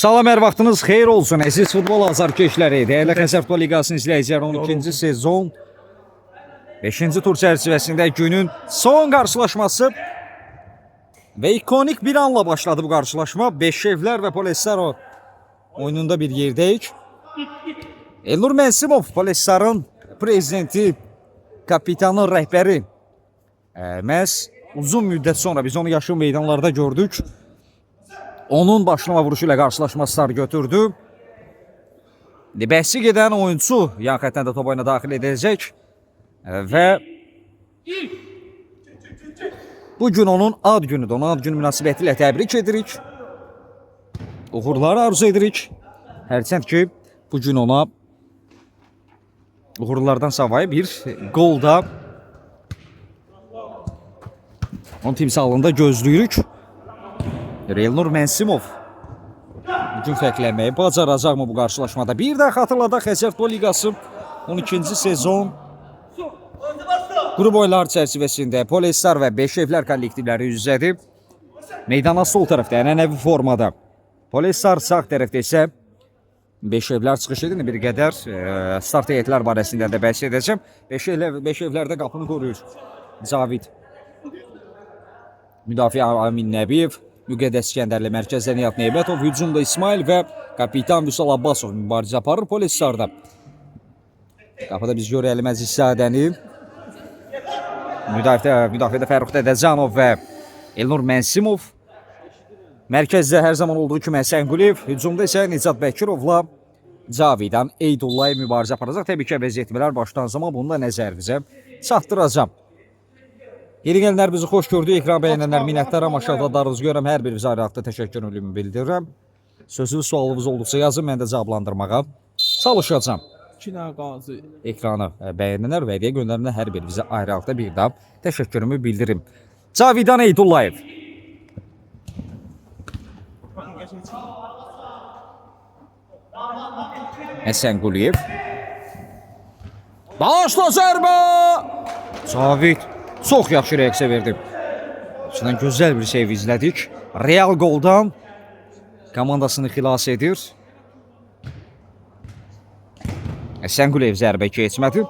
Salam, hər vaxtınız xeyir olsun. Əziz futbol azarkeşləri, dəyərli Xəzər Futbol Liqasının izləyiciləri, 12-ci sezon 5-ci tur çərçivəsində günün son qarşılaşması və ikonik bir anla başladı bu qarşılaşma. Beşevlər və Polesaro oyununda bir yerdəyik. Elnur Mənsimov, Polesarın prezidenti, kapitanı, rəhbəri. Məhz uzun müddət sonra biz onu yaşıl meydanlarda gördük. Onun başlama vuruşu ilə qarşılaşma start götürdü. Bəhsi gedən oyuncu yan xətdən də top oyuna daxil edəcək. Və bugün onun ad günüdür. Onun ad günü münasibətilə təbrik edirik. Uğurlar arzu edirik. Hərçənd ki, bugün ona uğurlardan savayı bir gol da onun timsalında gözləyirik. Elnur Mənsimov bugün fərqlənməyi bacaracaqmı bu qarşılaşmada? Bir də xatırladaq, Xəzər Futbol Liqası 12-ci sezon qrup oyunları çərçivəsində Polesar və Beşevlər kollektivləri üz-üzədir. Meydana sol tərəfdə ənənəvi formada Polesar, sağ tərəfdə isə Beşevlər çıxış edir. Bir qədər start heyətlər barəsində də bəhs edəcəm. Beşevlərdə qapını qoruyur Cavid, müdafiə Amin Nəbiyev, Müqəddəs İskəndərli, mərkəzdə Nihat Neymətov, hücumda İsmail və kapitan Vüsal Abbasov mübarizə aparır Polesarda. Qapıda biz görəlim Əziz Sadəni, müdafiədə Fərux Dədəcanov və Elnur Mənsimov. Mərkəzdə hər zaman olduğu kimi Həsən Quliyev, hücumda isə Nicat Bəkirovla Cavidan Eydullayev mübarizə aparacaq. Təbii ki, vəziyyətmələr başdan zaman bunu da nəzərinizə çatdıracam. Yeni gələnlər bizi xoş gördük. Ekran bəyənənlər minnətdaram. Aşağıda darınızı görəm. Hər biriniz ayrı-ayrı təşəkkürümü bildirirəm. Sözlü sualınız olduqca yazın. Mən də cavablandırmağa çalışacağam. Ekranı bəyənənlər və hediyə göndərinə hər birinizə ayrı-ayrı bir daha təşəkkürümü bildirim. Cavidan Eydullayev. Həsən Quliyev. Başla zərbə! Cavid çox yaxşı reaksiya verdi. İçindən gözəl bir şey izlədik. Real goldan komandasını xilas edir. Həsən Quliyev zərbə keçmədi.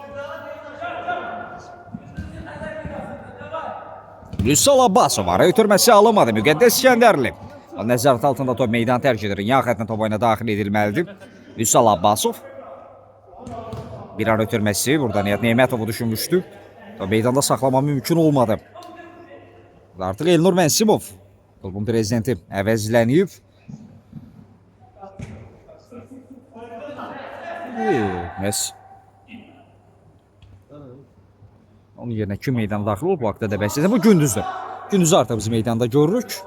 Vüsal Abbasov ara ötürməsi alınmadı. Müqəddəs İskəndərli nəzarət altında top meydan tərk edir. Yan xəttinə top oyuna daxil edilməlidir. Vüsal Abbasov bir ara ötürməsi. Burada Nihat Neymətovu düşünmüşdü. Meydanda saxlama mümkün olmadı. Artıq Elnur Mənsimov, klubun prezidenti, əvəzlənib. Onun yerinə kim meydana daxil olub bu haqda da bəhs edəcəm. Bu gündüzdür. Gündüzü artıq biz meydanda görürük.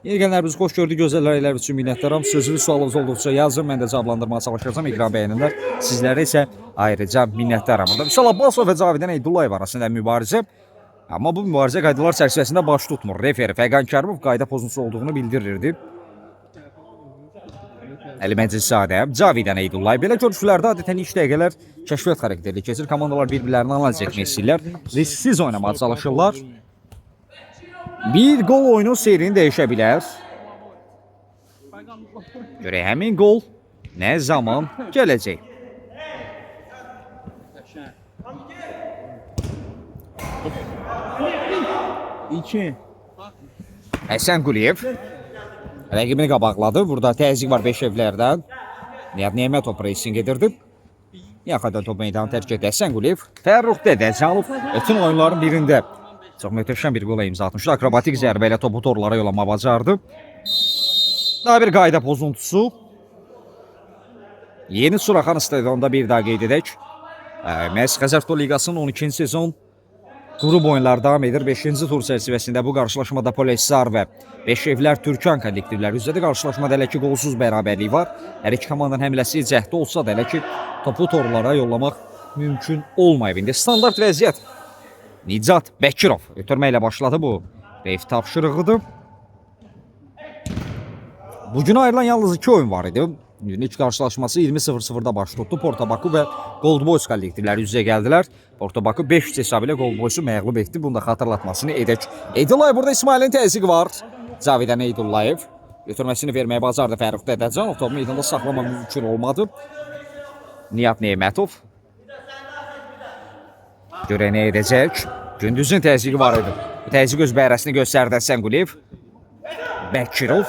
Yeni gələnlər bizi xoş gördük. Gözəl rəylər üçün minnətdaram. Sözlü sualınız olduqca yazın. Mən də cavablandırmağa çalışacağam. Ekran bəyənənlər. Sizlərə isə ayrıca minnətdaram. Burada Vüsal Abbasov və Cavidan Eydullayev arasında mübarizə. Amma bu mübarizə qaydalar çərçivəsində baş tutmur. Referi Fəqan Kərimov qayda pozuntusu olduğunu bildirirdi. Əli Məcidzadə, Cavidan Eydullayev. Belə görüşlərdə adətən ilk dəqiqələr kəşfiyyat xarakterli keçir. Komandalar bir-birlərini analiz etmək istəyirlər. Risksiz oynamağa çalışırlar. Bir gol oyunu seyrini dəyişə bilər. Görək həmin gol nə zaman gələcək. Həsən Quliyev rəqibini qabaqladı. Burada təzyiq var Beşevlərdən. Nihat Neymətov pressing edirdi. Yaxadan top meydanı tərk etdi Həsən Quliyev. Fərux Dədəcanov bütün oyunların birində çox möhtəşəm bir qola imza atmışdı. Akrobatik zərbə ilə topu torlara yollama bacardı. Daha bir qayda pozuntusu. Yeni Suraxan stadionunda bir daha qeyd edək. Məhz Xəzər Futbol Liqasının 12-ci sezon qrup oyunları davam edir. 5-ci tur çərçivəsində bu qarşılaşmada Polesar və Beşevlər Türkan kollektivləri üzrə qarşılaşmada hələ ki qolsuz bərabərlik var. Hər iki komandanın həmləsi cəhdi olsa da hələ ki topu torlara yollamaq mümkün olmayıb. İndi standart vəziyyət. Nicat Bəkirov ötürmə ilə başladı bu. Reyf tapşırığıdır. Bugün ayrılan yalnız 2 oyun var idi. İlk qarşılaşması 20:00-da baş tutdu. Porto-Baku və Gold Boys kollektivləri üzə gəldilər. Porto-Baku 5-3 hesabı ilə Gold Boysu məğlub etdi. Bunu da xatırlatmasını edək. Eydullayev burada İsmailin təzyiqi var. Cavidan Eydullayev. Götürməsini verməyə bacardı Fərrux Dədəcanov. Topu meydanda saxlama mümkün olmadı. Nihat Neymətov. Görək nə edəcək. Gündüzün təzyiqi var idi. Bu təzyiq öz bəhrəsini göstərdi Həsən Quliyev. Bəkirov.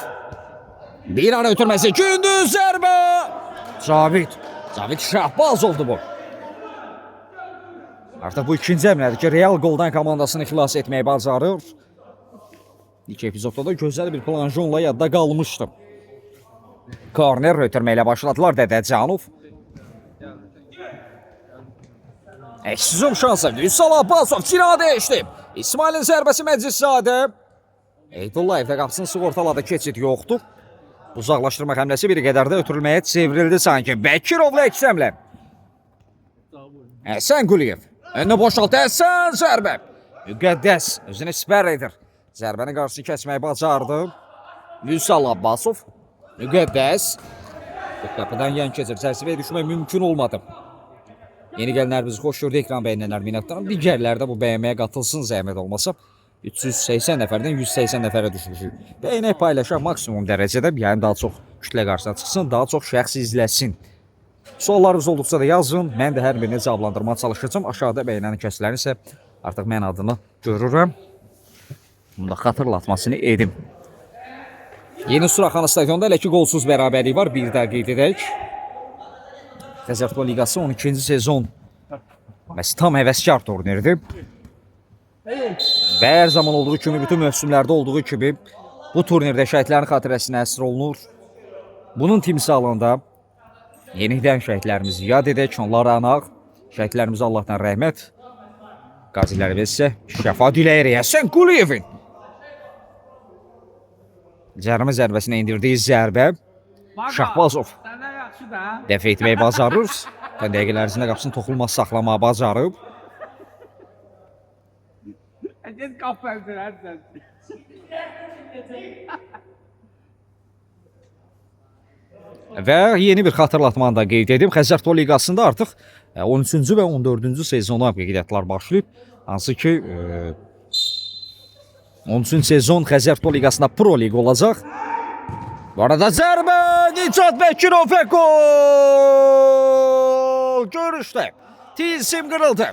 Bir ara ötürməsi. Gündüz zərbə. Cavid Şahbazovdur bu. Artıq bu ikinci əmrədir ki, Real qoldan komandasını xilas etməyi bacarır. İlk epizodda da gözəl bir planjonla yadda qalmışdı. Korner ötürməklə başladılar Dədəcanov. Əksizum şansı. Vüsal Abbasov cina dəyişdi. İsmailin zərbəsi Məcliszadə. Eydullayev də qapısını sığortaladı. Keçid yoxdur. Uzaqlaşdırma həmləsi bir qədər də ötürülməyə çevrildi sanki. Bəkirovla əksəmlə. Həsən Quliyev. Önünü boşaltı. Həsən zərbə. Müqəddəs özünü sipər edir. Zərbəni qarşısını kəsməyi bacardı. Vüsal Abbasov. Müqəddəs. Qapıdan yan keçir. Çərçivəyə düşmək mümkün olmadı. Yeni gələnlər bizi xoş gördü, ekran bəyənənlər minnətdarım. Digərləri də bu bəyənməyə qatılsın zəhmət olmasa. 380 nəfərdən 180 nəfərə düşmüşük. Bəyənək paylaşaq maksimum dərəcədə, yəni daha çox kütlə qarşısına çıxsın, daha çox şəxs izləsin. Suallarınız olduqca da yazın, mən də hər birini cavablandırmağa çalışacağım. Aşağıda bəyənən kəslərin isə artıq mən adını görürəm. Bunu da xatırlatmasını edim. Yeni Suraxanı stadionda elə ki qolsuz bərabərlik var, bir daha qeyd edək. Xəzər Futbol Liqası 12-ci sezon tam həvəskar turniridir. Və hər zaman olduğu kimi, bütün mövsümlərdə olduğu kimi bu turnirdə şəhidlərin xatirəsinə əsr olunur. Bunun timsalında yenidən şəhidlərimizi yad edək, onlara anaq, şəhidlərimizə Allahdan rəhmət, qazilərimiz isə şəfa diləyirik. Həsən Quliyevin cərmə zərbəsini indirdiyi zərbə Şahbazov dəfə etməyi bacarır. Dəqiqələr ərzində qapısını toxunulmaz saxlamağı bacarıb. Və yeni bir xatırlatmanı da qeyd edib. Xəzər Futbol Liqasında artıq 13-cü və 14-cü sezona qeydiyyatlar başlayıb. Hansı ki 13-cü sezon Xəzər Futbol Liqasında Pro Lig olacaq. Bu arada zərbə Nicat Bəkirov və gol! Görüşdə tilsim qırıldı.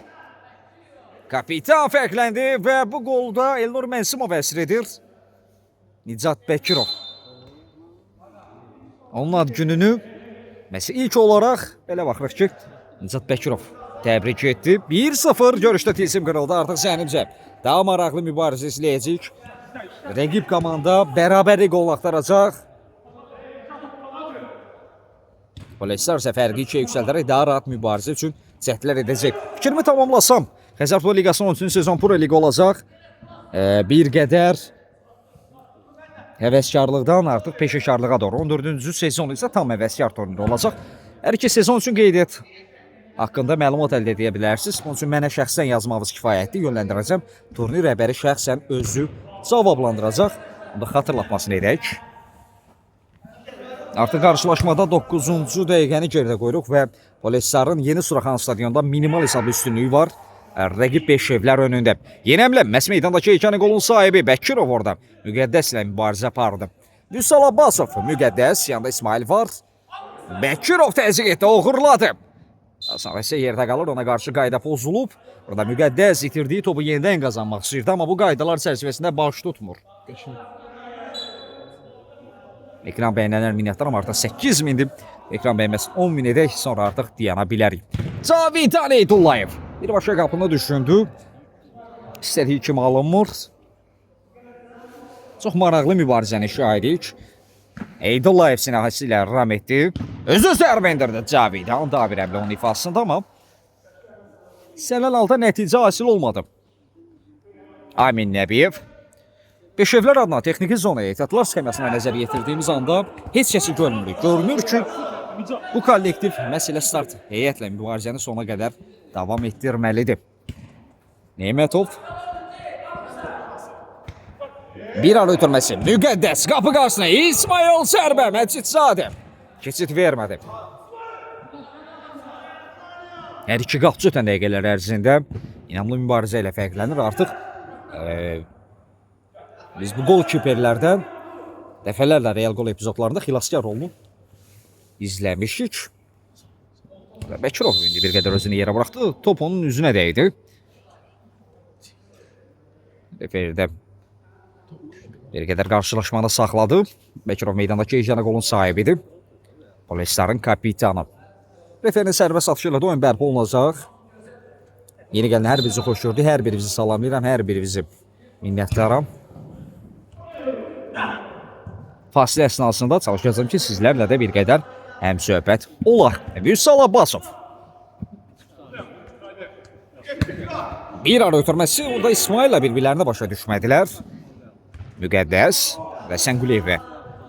Kapitan fərqləndi və bu golda Elnur Mənsimov əsr edir. Nicat Bəkirov. Onun ad gününü ilk olaraq belə baxırıq ki, Nicat Bəkirov təbrik etdi. 1-0 görüşdə tilsim qırıldı. Artıq zəhnimcə daha maraqlı mübarizə izləyəcək. Rəqib komanda bərabərlik qol axtaracaq. Futbolçular isə fərqi 2-yə yüksəldərək daha rahat mübarizə üçün cəhdlər edəcək. Fikrimi tamamlasam, Xəzər Futbol Liqasının 13-cü sezon Pro Lig olacaq. Bir qədər həvəskarlıqdan artıq peşəkarlığa doğru. 14-cü sezon isə tam həvəskar turniri olacaq. Hər iki sezon üçün qeydiyyat haqqında məlumat əldə edə bilərsiniz. Onun üçün mənə şəxsən yazmağınız kifayətli, yönləndirəcəm. Turnir rəhbəri şəxsən özü cavablandıracaq. Bunu da xatırlatmasını edək. Artıq qarşılaşmada 9-cu dəqiqəni geridə qoyuruq və Polesarın Yeni Suraxanı stadionda minimal hesablı üstünlüyü var. Rəqib 5 evlər önündə. Yeni əmlə məhz meydandakı heykəni qolun sahibi Bəkirov orada Müqəddəslə mübarizə apardı. Vüsal Abbasov, Müqəddəs, yanında İsmail var. Bəkirov təzyiq etdi, uğurladı. Sonra isə yerdə qalır, ona qarşı qayda pozulub. Orada Müqəddəs itirdiyi topu yenidən qazanmaq istəyirdi, amma bu qaydalar çərçivəsində baş tutmur. Ekran bəyənənlər minnətdarım, artıq 8000'dir. Ekran bəyənməsi 10.000 edək, sonra artıq dayana bilərik. Cavid Eydullayev birbaşa qapını düşündü. İstədiyi kimi alınmır. Çox maraqlı mübarizəni şahidik. Eydullayev sinahəsi ilə ram etdi. Özü zərbə endirdi Cavid. Daha bir əmlə onun ifasında, amma sənəl alta nəticə hasil olmadı. Amin Nəbiyev. Beşevlər adına texniki zonaya ehtiyatlar sxemasına nəzər yetirdiyimiz anda heç kəsi görmürük. Görünür ki, bu kollektiv məsələ start heyətlə mübarizəni sona qədər davam etdirməlidir. Neymətov. Bir an ötürməsi. Müqəddəs qapı qarşısına. İsmail zərbə. Məcliszadə. Keçid vermədi. Hər iki qapçı ötən dəqiqələr ərzində inamlı mübarizə ilə fərqlənir. Artıq biz bu gol kiperlərdən Dəfələrlə Real Gol epizodlarında xilaskar rolunu izləmişik. Və Bəkirov indi bir qədər özünü yerə buraxdı. Top onun üzünə dəydi. Referdə bir qədər qarşılaşmanı saxladı. Bəkirov meydandakı ejana qolun sahibidir. Polestarın kapitanı. Referin sərbəst atışı ilə oyun bərpa olunacaq. Yeni gələn hər birinizi xoş gördük. Hər birinizi salamlayıram. Hər birinizi minnətdaram. Fasilə əsnasında çalışacağım ki, sizlərlə də bir qədər həmsöhbət olar. Vüsal Abbasov. Bir ara ötürməsi, orada İsmail'la bir-birlərinə başa düşmədilər. Müqəddəs və Sənquliyevə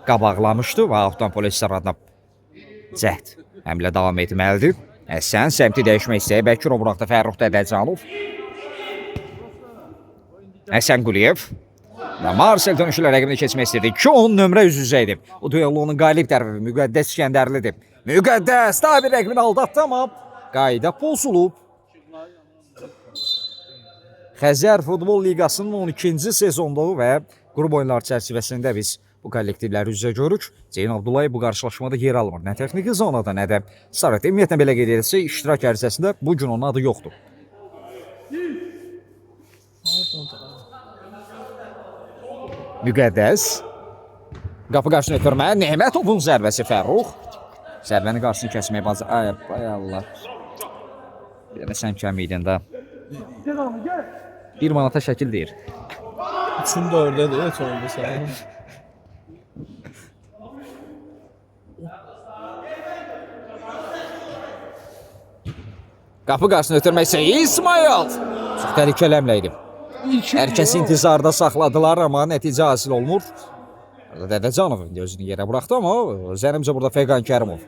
qabaqlamışdı və altdan Polestar adına cəhd həmlə davam etməlidir. Həsən səmti dəyişmək istəyir. Bəkirov buraxdı Fərrux Dədəcanov. Sənquliyev. Və Marsel dönüşülə rəqibini keçmək istəyirdi. 2-10 nömrə üz-üzə idi. Bu duellonun qalib tərəfi Müqəddəs İskəndərlidir. Müqəddəs daha bir rəqibini aldatdı, amma qayda pozulub. Xəzər Futbol Liqasının 12-ci sezonluğu və qrup oyunları çərçivəsində biz bu kollektivləri üzə görürük. Zeyn Abdullayev bu qarşılaşmada yer almır. Nə texniki zonada, nə də Sarət. Ümumiyyətlə belə qeyd edilsə, iştirak ərizəsində bu gün onun adı yoxdur. Müqəddəs. Qapı qarşısını ötürmə. Nehmətovun zərbəsi Fərrux. Zərbənin qarşısını kəsməyə bazı. Ay Allah. Bir dənə sən kəmiydin də. 1 manata şəkil deyir. 3-4-dədir, heç oldu sən. Qapı qarşısını ötürmək isə İsmail. Çox təhlükəli həmlə idi. Hər kəs intizarda saxladılar, amma nəticə hasil olmur. Dədəcanov indi özünü yerə buraxdı, amma zənimcə burada Fəqan Kərimov.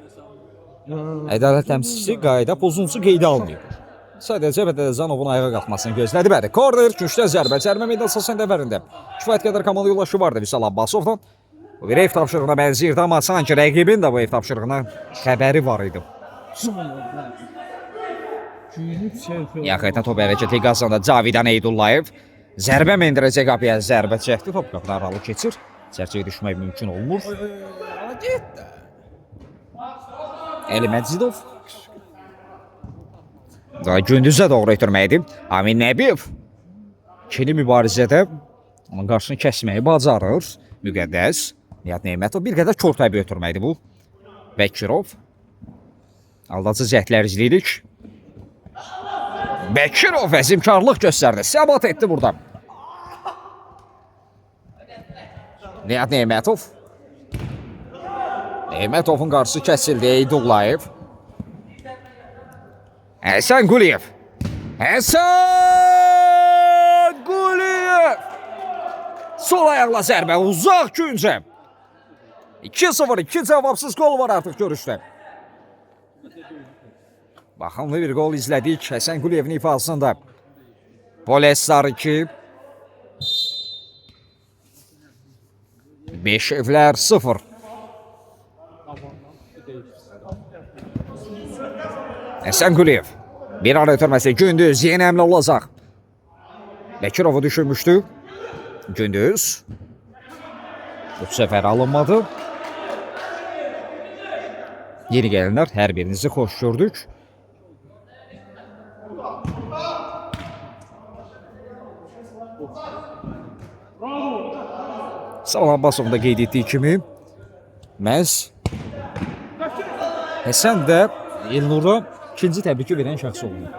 Ədalət təmsilçisi qayda pozuntusu qeydə almıyor. Sadəcə Dədəcanovun ayağa qalxmasını gözlədi. Bəli, korner, güclü zərbə, cərimə meydançası səndəvərində. Kifayət qədər komandı yoldaşı vardı Vüsal Abbasovdan. Bu bir ev tapşırığına bənzəyirdi, amma sanki rəqibin də bu ev tapşırığına xəbəri var idi. Yaxayətən top hərəkəti qazandı Cavidan Eydullayev. Zərbə mendirəcək qapıya, zərbə çəkdi. Top qapıdan aralı keçir. Çərçəyə düşmək mümkün olmur. Əli Məcidov. Daha gündüzə doğru ötürməkdir. Amin Nəbiyev. İkili mübarizədə onun qarşısını kəsməyi bacarır. Müqəddəs. Nihat Neymətov bir qədər kör təbii ötürməkdir bu. Bəkirov. Aldacı cəhdlər izləyirik. Bəkirov əzimkarlıq göstərdi. Səbat etdi burada. Nihat Neymətov. Neymətovun qarşısı kəsildi. Eydullayev. Həsən Quliyev. Həsən Quliyev. Sol ayaqla zərbə. Uzaq güncə. 2-0. 2 cavabsız gol var artıq görüşdə. Baxımlı bir gol izlədik Həsən Quliyevin ifasında. Polestar 2. Beşevlər 0. Həsən Quliyev. Bir ara ötürməsi Gündüz yeni əmlə olacaq. Bəkirovu düşünmüşdü. Gündüz. Bu səfər alınmadı. Yeni gələnlər hər birinizi xoş gördük. Salam Abbasovun da qeyd etdiyi kimi məhz Həsən də Elnura ikinci təbriki verən şəxs oldu.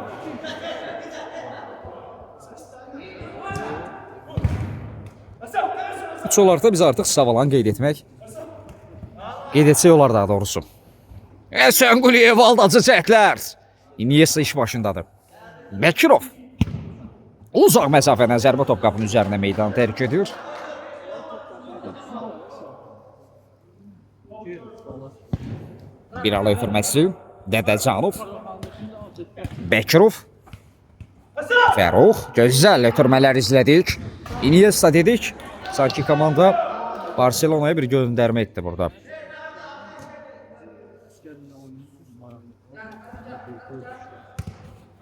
Üç olarsa biz artıq Savalan qeyd etmək. Qeyd etsək olar daha doğrusu. Həsən Quliyev aldacı cəhdlər. Iniesta iş başındadır. Bəkirov. Uzaq məsafədən zərbə top qapının üzərinə meydanı tərk edir. Bir ala ötürməsi Dədəcanov. Bəkirov. Fərrux. Gözəl ötürmələr izlədik. Iniesta dedik. Sanki komanda Barcelona'ya bir göndərmə etdi burada.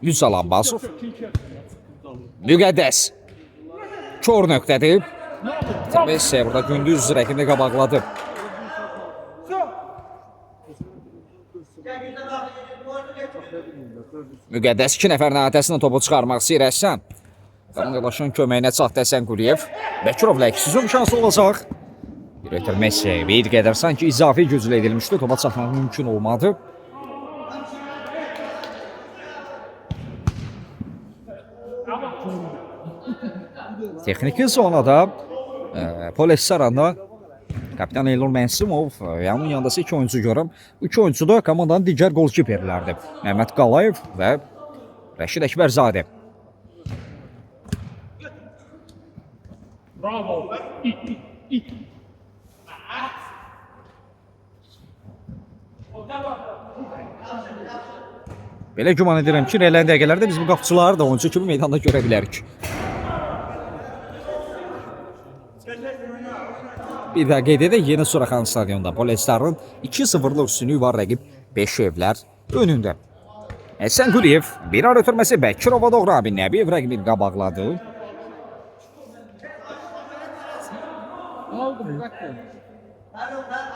Vüsal Abbasov. Müqəddəs. Kör nöqtədir. Messi burada gündüz rəqibini qabaqladı. Müqəddəs 2 nəfərin adəsindən topu çıxarmaq istəyirsən. Qaranqalaşın köməyinə çatdı Həsən Quliyev. Bəkirovla əksiz şansı olacaq. Bir ötür Messi bir qədər sanki izafi güclə edilmişdi. Topa çatmaq mümkün olmadı. Texniki zonada Polesaranda kapitan Elnur Mənsimov və onun yanındakı 2 oyuncu görəm. 2 oyuncu da komandanın digər qolkiperlərdir. Məhəmməd Qalayev və Rəşid Əkbərzadə. Bravo. Belə güman edirəm ki, relən dəqiqələrdə biz bu qapıçıları da oyuncu kimi meydanda görə bilərik. Bir daha qeyd edək, Yeni Suraxan stadionda Polestarın 2-0'lık üstünlüyü var, rəqib 5 evlər önündə. Həsən Quliyev bir ar ötürməsi Bəkirova doğru abi Nəbiyev rəqibini qabaqladı.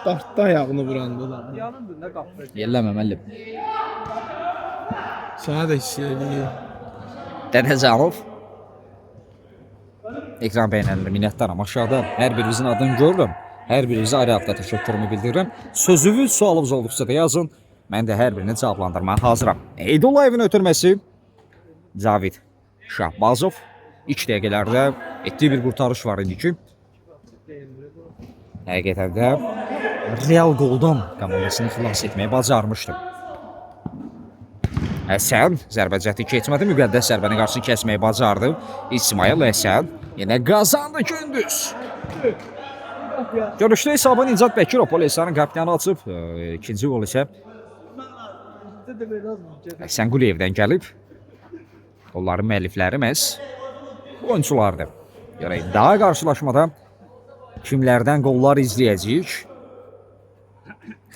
Dartda ayağını vurandı da. Yelləmə müəllim. Sənə də hiss eləyir. Dədəcanov. Ekran beğenenler minnətdaram. Aşağıda hər birinizin adını görürüm. Hər birinizə ayrı-ayrı təşəkkürümü bildirirəm. Sözünüz, sualınız olduqsa da yazın. Mən də hər birini cavablandırmağa hazıram. Eydullayevin ötürməsi Cavid Şahbazov. 2 dəqiqələrdə etdiyi bir qurtarış var idi ki. Həqiqətən də Real qoldan komandasını xilas etməyi bacarmışdı. Həsən zərbə cəhdi keçmədi. Müqəddəs zərbəni qarşısını kəsməyi bacardı. İsmail Həsən yenə qazandı gündüz. Görüşdə hesabı Nicat Bəkirov Polesarın kapitanı açıb. İkinci gol isə Həsən Quliyevdən gəlib. Onların müəllifləri məhz oyunculardır. Görək, daha qarşılaşmada kimlərdən qollar izləyəcəyik?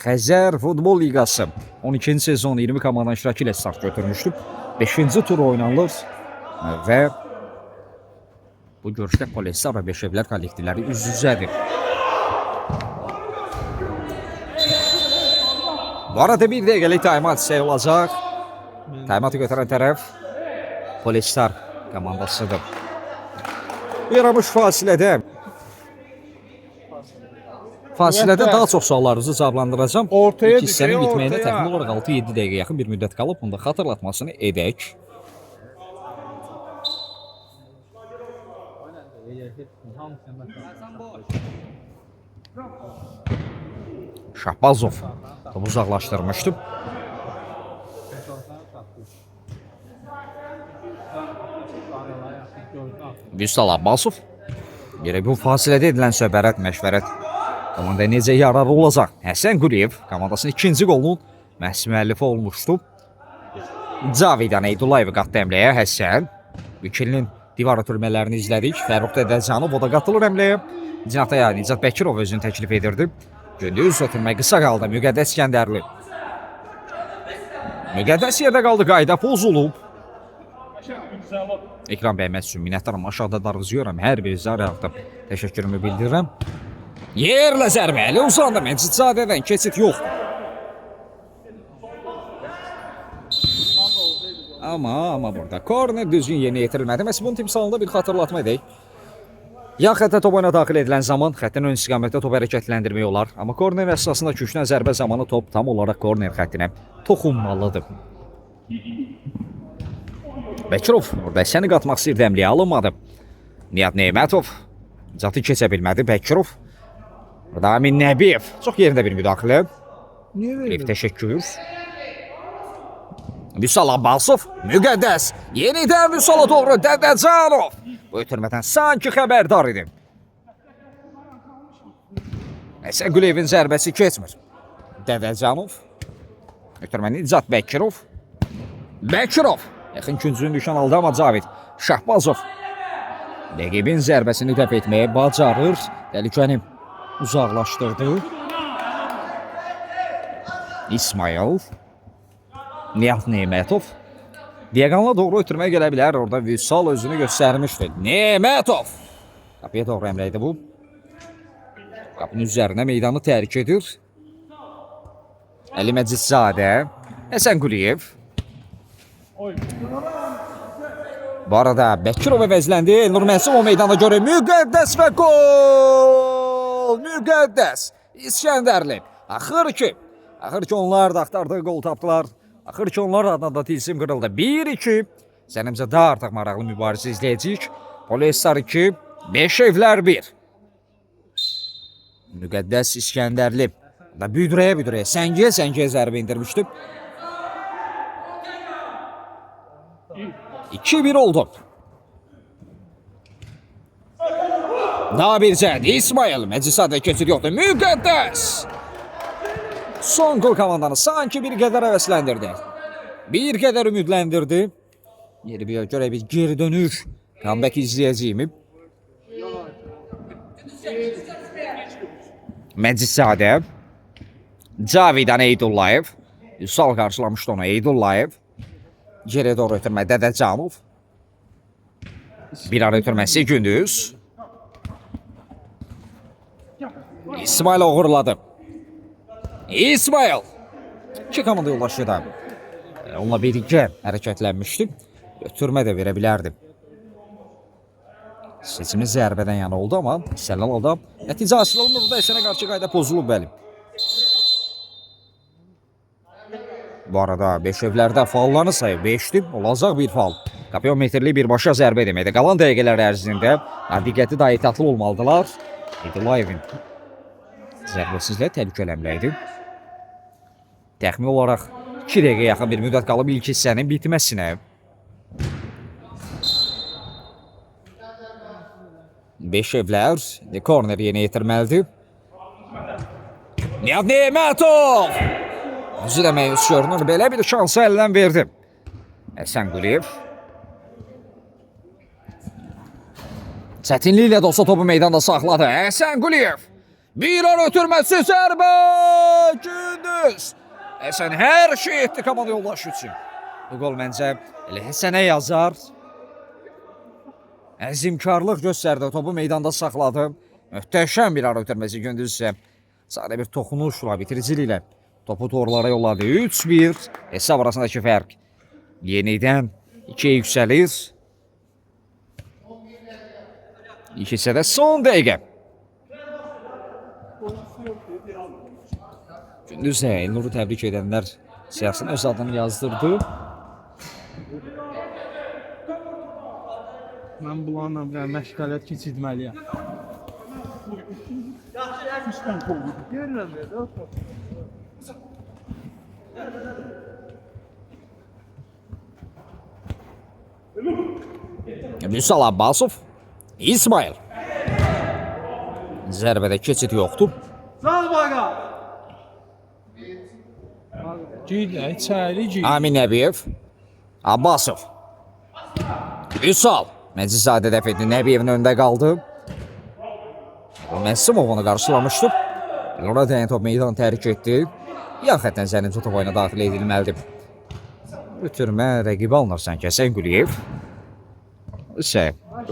Xəzər Futbol Liqası 12-ci sezon 20 komandanın iştirakı ilə start götürmüşdü. 5-ci tur oynanılır və bu görüşdə Polestar və Beşevlər kollektivləri üz-üzədir. Bu arada bir dəqiqəlik taymat olacaq. Taymatı götürən tərəf Polestar komandasıdır. Yaranmış fasilədə daha çox suallarınızı cavablandıracağım. Ortaya İlk hissənin düşüyor, bitməyinə ortaya. təxminən olaraq 6-7 dəqiqə yaxın bir müddət qalıb. Bunu da xatırlatmasını edək. Şahbazov topu uzaqlaşdırmışdı. Vüsal Abbasov. Yerə bu fasilədə edilən söhbət, məşvərət komandaya necə yararlı olacaq? Həsən Quliyev komandasının ikinci qolunun məhz müəllifi olmuşdu. Cavidan Eydullayev qatdı əmləyə. Həsən ikilinin divar ötürmələrini izlədik. Fərruq Dədəcanov o da qatılır əmləyə. Nicat Bəkirov özünü təklif edirdi. Gündüz ötürmə qısa qaldı. Müqəddəs İskəndərli. Müqəddəs yerdə qaldı. Qayda pozulub. Ekran bəyməz üçün minnətdaram. Aşağıda darğızıyorum. Hər birinizə arayaqda təşəkkürümü bildirirəm. Yerlə zərbəli uzandı. Məncidzadədən keçid yoxdur. Amma burada korner düzgün yerinə yetirilmədi. Məhz bunun timsalında bir xatırlatma edək. Yan xəttə top oyuna daxil edilən zaman xəttin ön istiqamətdə top hərəkətləndirmək olar. Amma korner əsasında kökünə zərbə zamanı top tam olaraq korner xəttinə toxunmalıdır. Bəkirov burada səni qatmaq istəyirdi, əmliyə alınmadı. Nihat Neymətov Nicatı keçə bilmədi. Bəkirov burada Amin Nəbiyev çox yerində bir müdaxilə. Bir təşəkkür. Vüsal Abbasov, Müqəddəs yenidən Vüsala doğru Dədəcanov. Bu ötürmədən sanki xəbərdar idi. Həsən Quliyevin zərbəsi keçmir. Dədəcanov ötürməni Nicat Bəkirov. Bəkirov yaxın küncünü düşən aldı, amma Cavid Şahbazov rəqibin zərbəsini dəf etməyə bacarır. Təhlükəni uzaqlaşdırdı. İsmail Nihat Neymətov diaqonala doğru ötürməyə gələ bilər. Orada Vüsal özünü göstərmişdi. Neymətov Qapıya doğru əmrə idi bu. Qapının üzərinə meydanı tərik edir. Əli Məcidzadə, Həsən Quliyev. Bu arada Bəkirov əvəzləndi. Elnur Mənsumov meydanda görür. Müqəddəs və gol! Müqəddəs! İskəndərli. Axır ki onlar da axtardığı gol tapdılar. Axır ki onlar adına da tilsim qırıldı. 1-2. Sənimcə daha artıq maraqlı mübarizə izləyəcəyik. Polestar 2, Beşevlər 1. Müqəddəs İskəndərli. Da büdrəyə səngiyə zərbə indirmişdi. 2-1 oldu. Daha bir zəd. İsmail Məcisadə keçid yoxdur. Müqəddəs! Son gol komandanı sanki bir qədər həvəsləndirdi. Bir qədər ümidləndirdi. Yeri bir görə bir geri dönüş. Comeback izləyəcəyimi. Məcisadə. Cavidan Eydullayev. Üsal qarşılamışdı onu Eydullayev. Geri doğru ötürmə Dədəcanov. Bir ara ötürməsi Gündüz. İsmail uğurladı. İsmail. İki komanda yoldaşı da onunla birlikte hərəkətlənmişdi. Ötürmə də verə bilərdi. Seçimi zərbədən yana oldu amma Səlal da nəticə hasil olunur. Burada Əsənə qarşı qayda pozulub bəli. Bu arada Beşevlərdə faullarını sayıb 5'dir. Olacaq bir faul. Kapiometrli birbaşa zərbə deməkdir. Qalan dəqiqələr ərzində diqqəti daha ehtiyatlı olmalıdılar. Eydulayevin zərbəsizlə təhlükələmləydi. Təxmin olaraq 2 dəqiqə yaxın bir müddət qalıb ilk hissənin bitməsinə. Beşevlər korner yeni yetirməlidir. Nihat Nemətov! Özü də məyus görünür. Belə bir şansı əldən verdi. Həsən Quliyev. Çətinliklə də olsa topu meydanda saxladı. Həsən Quliyev. Bir an ötürməsi zərbə! Gündüz! Həsən hər şey etdi komanda yoldaşı üçün. Bu gol məncə elə Həsənə yazar. Əzimkarlıq göstərdi. Topu meydanda saxladı. Möhtəşəm bir ara ötürməsi Gündüz isə sadə bir toxunuşla, bitiriciliklə topu torlara yolladı. 3-1 hesab arasındakı fərq yenidən 2'ye yüksəlir. İlk hissədə son dəqiqə. Gündüz Elnur'u təbrik edənlər siyasının öz adını yazdırdı. Mən bunlarla bir məşğəliyyət keçirməliyəm. Vüsal Abbasov. İsmail. Zərbədə keçid yoxdur. Gilə, içəri gilə. Amin Nəbiyev. Abbasov. Vüsal. Məcizadə dəf etdi. Nəbiyevin önündə qaldı. Mənsumov onu qarşılamışdı. Elnura dəyən top meydan tərik etdi. Yan xətdən zənin tutub oyuna daxil edilməlidir. Ötürmə rəqibi alınır sanki Həsən Quliyev.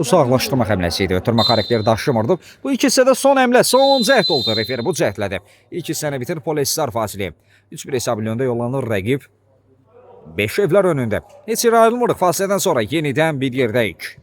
Uzaqlaşdırma həmləsi idi. Ötürmə xarakteri daşımırdı. Bu iki hissədə son həmlə, son cəhd oldu. Referi bu cəhdlədi. İlk hissəni bitir Polestar fasili. 3-1 hesabı önündə yollanır rəqib. Beşevlər önündə. Heç yer ayrılmırıq. Fasilədən sonra yenidən bir yerdəyik.